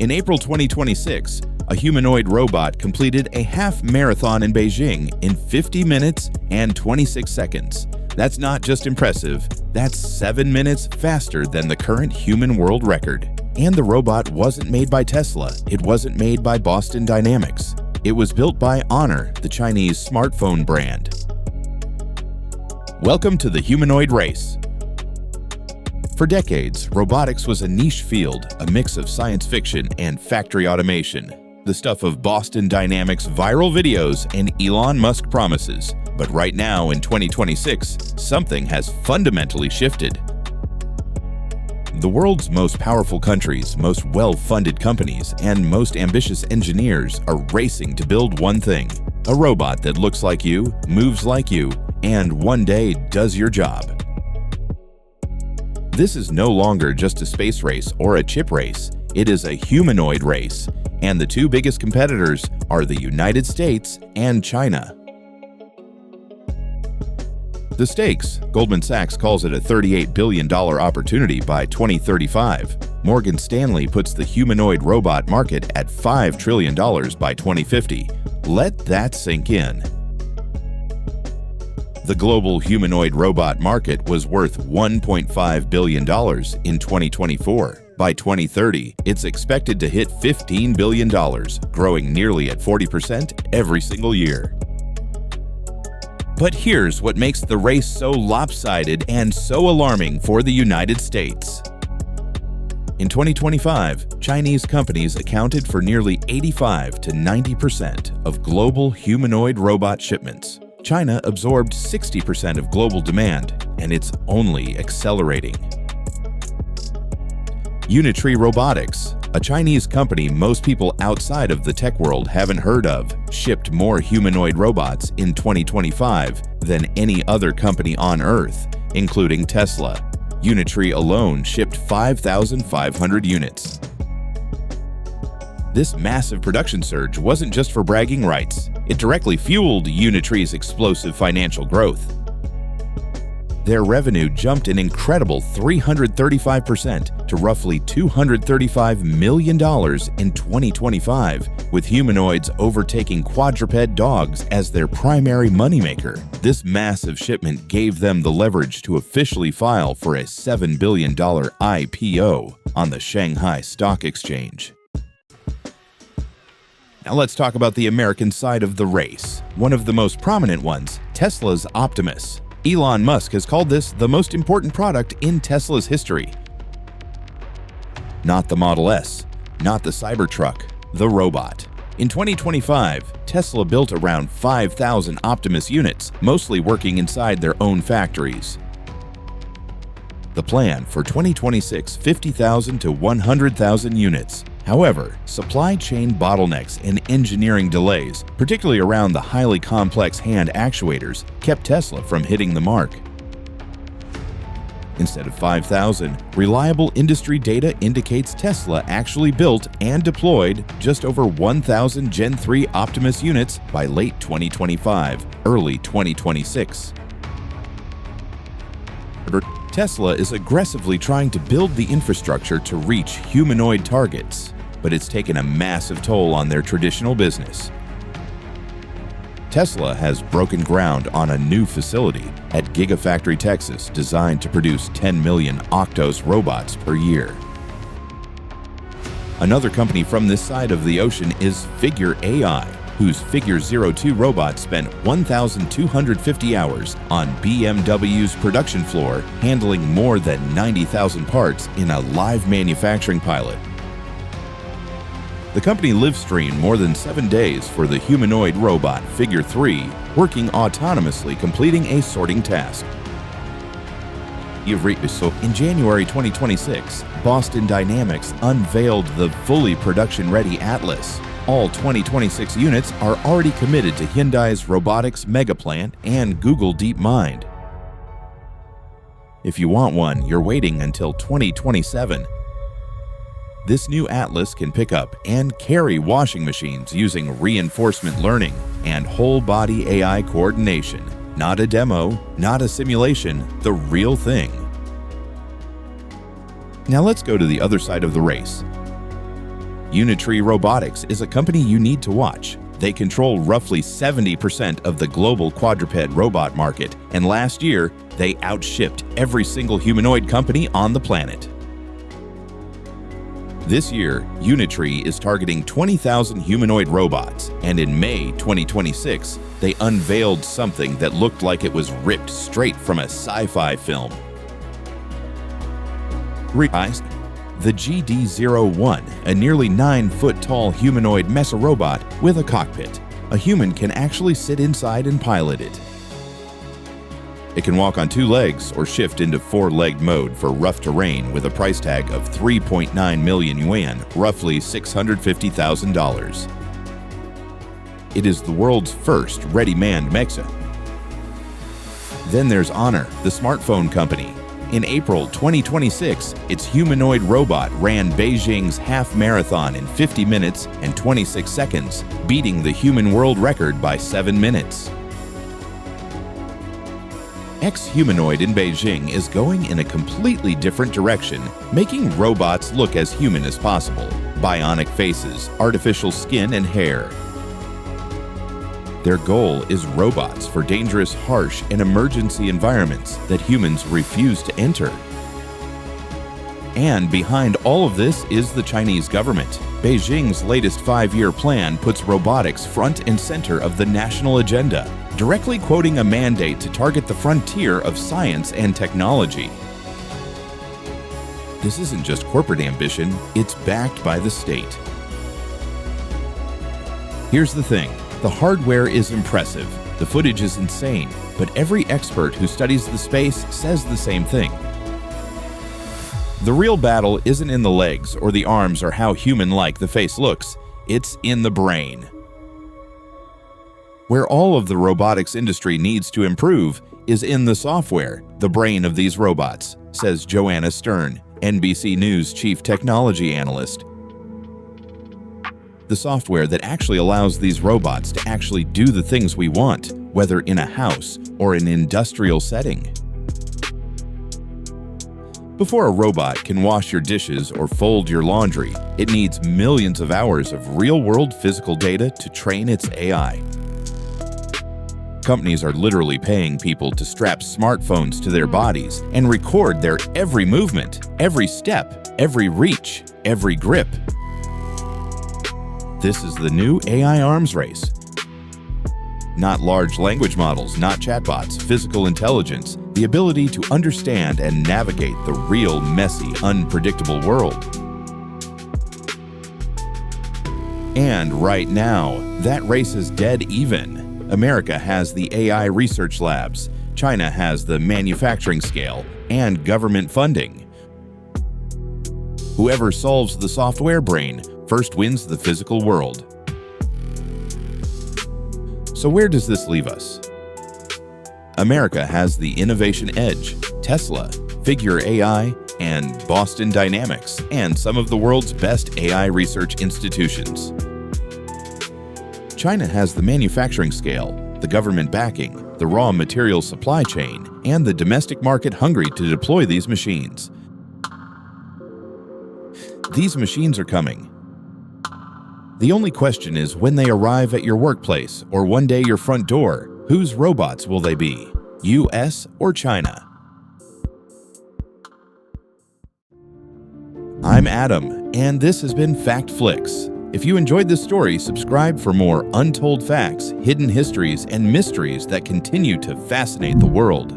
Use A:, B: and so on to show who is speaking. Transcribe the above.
A: In April 2026, a humanoid robot completed a half marathon in Beijing in 50 minutes and 26 seconds. That's not just impressive, that's 7 minutes faster than the current human world record. And the robot wasn't made by Tesla, it wasn't made by Boston Dynamics. It was built by Honor, the Chinese smartphone brand. Welcome to the humanoid race. For decades, robotics was a niche field, a mix of science fiction and factory automation, the stuff of Boston Dynamics viral videos and Elon Musk promises. But right now, in 2026, something has fundamentally shifted. The world's most powerful countries, most well-funded companies, and most ambitious engineers are racing to build one thing: a robot that looks like you, moves like you, and one day does your job. This is no longer just a space race or a chip race, it is a humanoid race, and the two biggest competitors are the United States and China. The stakes: Goldman Sachs calls it a $38 billion opportunity by 2035. Morgan Stanley puts the humanoid robot market at $5 trillion by 2050. Let that sink in. The global humanoid robot market was worth $1.5 billion in 2024. By 2030, it's expected to hit $15 billion, growing nearly at 40% every single year. But here's what makes the race so lopsided and so alarming for the United States. In 2025, Chinese companies accounted for nearly 85 to 90% of global humanoid robot shipments. China absorbed 60% of global demand, and it's only accelerating. Unitree Robotics, a Chinese company most people outside of the tech world haven't heard of, shipped more humanoid robots in 2025 than any other company on Earth, including Tesla. Unitree alone shipped 5,500 units. This massive production surge wasn't just for bragging rights. It directly fueled Unitree's explosive financial growth. Their revenue jumped an incredible 335% to roughly $235 million in 2025, with humanoids overtaking quadruped dogs as their primary moneymaker. This massive shipment gave them the leverage to officially file for a $7 billion IPO on the Shanghai Stock Exchange. Now let's talk about the American side of the race. One of the most prominent ones, Tesla's Optimus. Elon Musk has called this the most important product in Tesla's history. Not the Model S, not the Cybertruck, the robot. In 2025, Tesla built around 5,000 Optimus units, mostly working inside their own factories. The plan for 2026, 50,000 to 100,000 units. However, supply chain bottlenecks and engineering delays, particularly around the highly complex hand actuators, kept Tesla from hitting the mark. Instead of 5,000, reliable industry data indicates Tesla actually built and deployed just over 1,000 Gen 3 Optimus units by late 2025, early 2026. Tesla is aggressively trying to build the infrastructure to reach humanoid targets, but it's taken a massive toll on their traditional business. Tesla has broken ground on a new facility at Gigafactory, Texas, designed to produce 10 million Octos robots per year. Another company from this side of the ocean is Figure AI, whose Figure 02 robot spent 1,250 hours on BMW's production floor, handling more than 90,000 parts in a live manufacturing pilot. The company live-streamed more than 7 days for the humanoid robot Figure 3, working autonomously, completing a sorting task. In January 2026, Boston Dynamics unveiled the fully production-ready Atlas. All 2026 units are already committed to Hyundai's Robotics Megaplant and Google DeepMind. If you want one, you're waiting until 2027. This new Atlas can pick up and carry washing machines using reinforcement learning and whole-body AI coordination. Not a demo, not a simulation, the real thing. Now let's go to the other side of the race. Unitree Robotics is a company you need to watch. They control roughly 70% of the global quadruped robot market, and last year, they outshipped every single humanoid company on the planet. This year, Unitree is targeting 20,000 humanoid robots, and in May 2026, they unveiled something that looked like it was ripped straight from a sci-fi film. The GD-01, a nearly 9-foot-tall humanoid mesorobot with a cockpit. A human can actually sit inside and pilot it. It can walk on 2 legs or shift into 4-legged mode for rough terrain with a price tag of 3.9 million yuan, roughly $650,000. It is the world's first ready-manned mecha. Then there's Honor, the smartphone company. In April 2026, its humanoid robot ran Beijing's half marathon in 50 minutes and 26 seconds, beating the human world record by 7 minutes. Humanoid in Beijing is going in a completely different direction, making robots look as human as possible. Bionic faces, artificial skin, and hair. Their goal is robots for dangerous, harsh, and emergency environments that humans refuse to enter. And behind all of this is the Chinese government. Beijing's latest 5-year plan puts robotics front and center of the national agenda, directly quoting a mandate to target the frontier of science and technology. This isn't just corporate ambition, it's backed by the state. Here's the thing. The hardware is impressive, the footage is insane, but every expert who studies the space says the same thing. The real battle isn't in the legs or the arms or how human-like the face looks, it's in the brain. Where all of the robotics industry needs to improve is in the software, the brain of these robots, says Joanna Stern, NBC News chief technology analyst. The software that actually allows these robots to actually do the things we want, whether in a house or an industrial setting. Before a robot can wash your dishes or fold your laundry, it needs millions of hours of real-world physical data to train its AI. Companies are literally paying people to strap smartphones to their bodies and record their every movement, every step, every reach, every grip. This is the new AI arms race. Not large language models, not chatbots, physical intelligence, the ability to understand and navigate the real, messy, unpredictable world. And right now, that race is dead even. America has the AI research labs, China has the manufacturing scale and government funding. Whoever solves the software brain first wins the physical world. So where does this leave us? America has the innovation edge, Tesla, Figure AI, and Boston Dynamics, and some of the world's best AI research institutions. China has the manufacturing scale, the government backing, the raw material supply chain, and the domestic market hungry to deploy these machines. These machines are coming. The only question is when they arrive at your workplace or one day your front door, whose robots will they be? US or China? I'm Adam, and this has been FactFlix. If you enjoyed this story, subscribe for more untold facts, hidden histories, and mysteries that continue to fascinate the world.